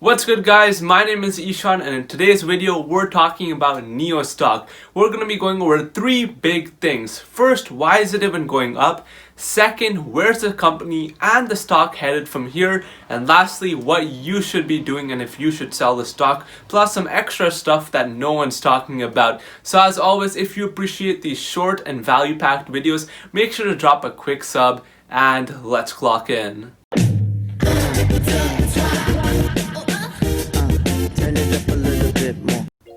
What's good guys, my name is Ishan and in today's video we're talking about NIO Stock. We're going to be going over three big things. First, why is it even going up? Second, where's the company and the stock headed from here? And lastly, what you should be doing and if you should sell the stock, plus some extra stuff that no one's talking about. So as always, if you appreciate these short and value-packed videos, make sure to drop a quick sub and let's clock in.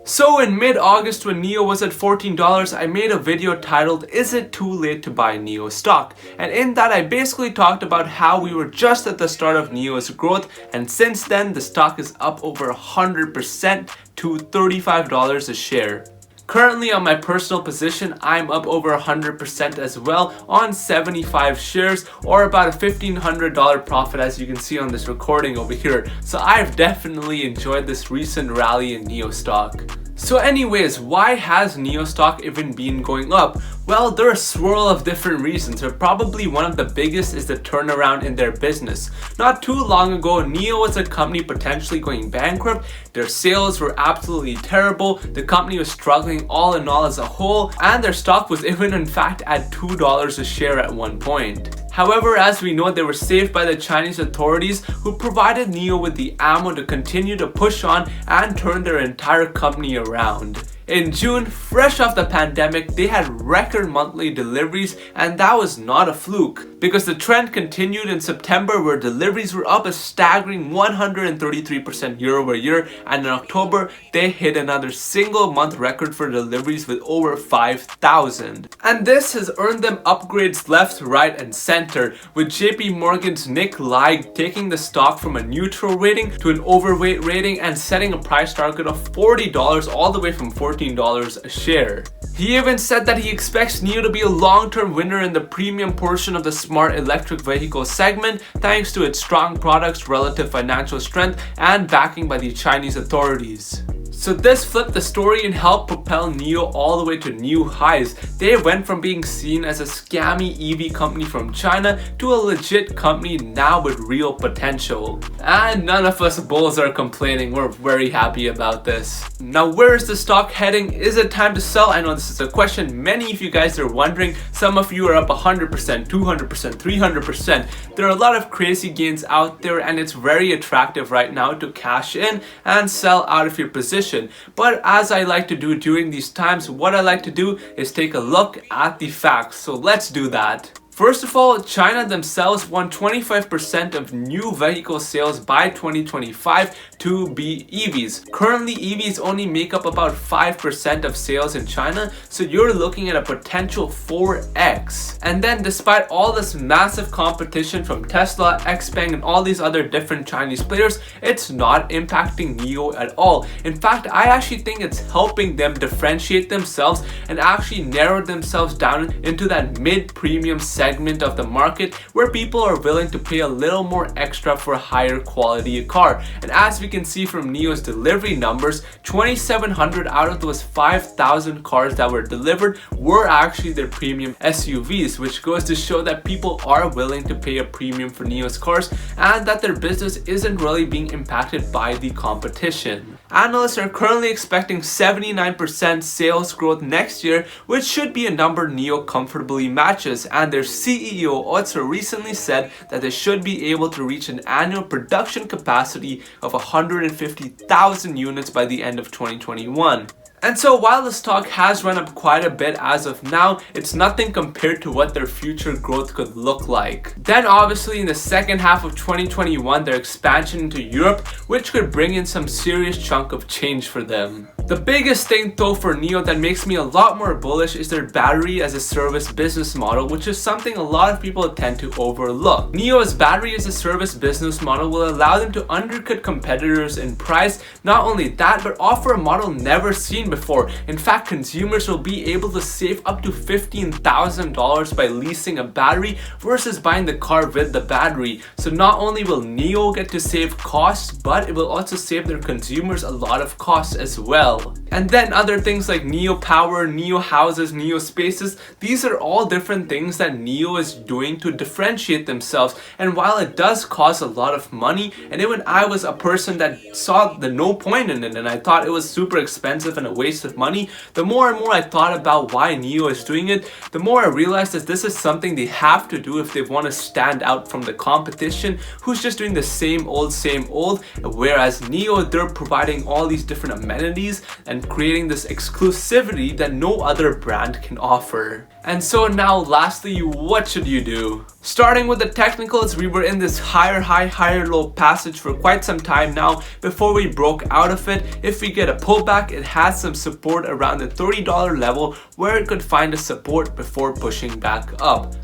So in mid-August when NIO was at $14, I made a video titled, "Is it too late to buy NIO stock?" And in that I basically talked about how we were just at the start of NIO's growth, and since then the stock is up over 100% to $35 a share. Currently on my personal position, I'm up over 100% as well on 75 shares, or about a $1,500 profit as you can see on this recording over here. So I've definitely enjoyed this recent rally in NIO stock. So anyways, why has NIO stock even been going up? Well, there are a swirl of different reasons, but probably one of the biggest is the turnaround in their business. Not too long ago, NIO was a company potentially going bankrupt. Their sales were absolutely terrible. The company was struggling all in all as a whole, and their stock was even in fact at $2 a share at one point. However, as we know, they were saved by the Chinese authorities who provided NIO with the ammo to continue to push on and turn their entire company around. In June, fresh off the pandemic, they had record monthly deliveries, and that was not a fluke because the trend continued in September where deliveries were up a staggering 133% year over year, and in October they hit another single month record for deliveries with over 5,000. And this has earned them upgrades left, right and center, with JP Morgan's Nikola taking the stock from a neutral rating to an overweight rating and setting a price target of $40 all the way from $14 a share. He even said that he expects NIO to be a long-term winner in the premium portion of the smart electric vehicle segment thanks to its strong products, relative financial strength, and backing by the Chinese authorities. So this flipped the story and helped propel NIO all the way to new highs. They went from being seen as a scammy EV company from China to a legit company now with real potential. And none of us bulls are complaining, we're very happy about this. Now where is the stock heading? Is it time to sell? I know this is a question many of you guys are wondering. Some of you are up 100%, 200%, 300%. There are a lot of crazy gains out there and it's very attractive right now to cash in and sell out of your position. But as I like to do during these times, what I like to do is take a look at the facts. So let's do that. First of all, China themselves want 25% of new vehicle sales by 2025 to be EVs. Currently, EVs only make up about 5% of sales in China, so you're looking at a potential 4x. And then despite all this massive competition from Tesla, XPeng, and all these other different Chinese players, it's not impacting NIO at all. In fact, I actually think it's helping them differentiate themselves and actually narrow themselves down into that mid-premium segment of the market where people are willing to pay a little more extra for a higher quality car. And as we can see from NIO's delivery numbers, 2,700 out of those 5,000 cars that were delivered were actually their premium SUVs, which goes to show that people are willing to pay a premium for NIO's cars and that their business isn't really being impacted by the competition. Analysts are currently expecting 79% sales growth next year, which should be a number NIO comfortably matches, and their CEO also recently said that they should be able to reach an annual production capacity of 150,000 units by the end of 2021. And so while the stock has run up quite a bit as of now, it's nothing compared to what their future growth could look like. Then obviously in the second half of 2021, their expansion into Europe, which could bring in some serious chunk of change for them. The biggest thing though for NIO that makes me a lot more bullish is their battery as a service business model, which is something a lot of people tend to overlook. NIO's battery as a service business model will allow them to undercut competitors in price. Not only that, but offer a model never seen seen before. In fact, consumers will be able to save up to $15,000 by leasing a battery versus buying the car with the battery. So not only will NIO get to save costs, but it will also save their consumers a lot of costs as well. And then other things like NIO Power, NIO Houses, NIO Spaces, these are all different things that NIO is doing to differentiate themselves. And while it does cost a lot of money, and even I was a person that saw the no point in it and I thought it was super expensive and a waste of money, the more and more I thought about why NIO is doing it, the more I realized that this is something they have to do if they want to stand out from the competition who's just doing the same old, whereas NIO, they're providing all these different amenities and creating this exclusivity that no other brand can offer. And so now lastly, what should you do? Starting with the technicals, we were in this higher high, higher low passage for quite some time now before we broke out of it. If we get a pullback, it has some support around the $30 level where it could find a support before pushing back up.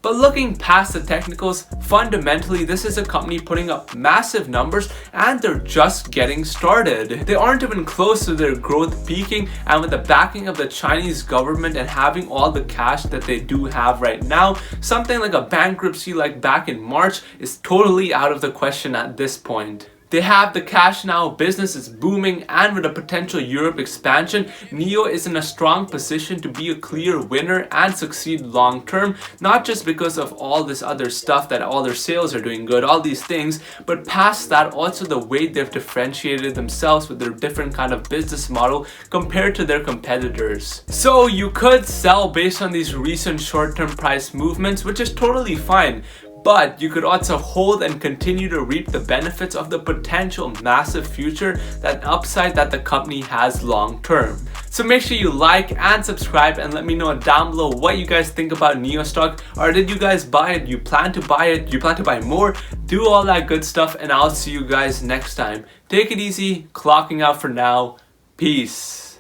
But looking past the technicals, fundamentally this is a company putting up massive numbers and they're just getting started. They aren't even close to their growth peaking, and with the backing of the Chinese government and having all the cash that they do have right now, something like a bankruptcy like back in March is totally out of the question at this point. They have the cash now, business is booming, and with a potential Europe expansion, NIO is in a strong position to be a clear winner and succeed long term, not just because of all this other stuff that all their sales are doing good, all these things, but past that also the way they've differentiated themselves with their different kind of business model compared to their competitors. So you could sell based on these recent short-term price movements, which is totally fine. But you could also hold and continue to reap the benefits of the potential massive future, that upside that the company has long term. So make sure you like and subscribe and let me know down below what you guys think about NIO Stock. Or did you guys buy it? You plan to buy it? You plan to buy more? Do all that good stuff, and I'll see you guys next time. Take it easy, clocking out for now. Peace.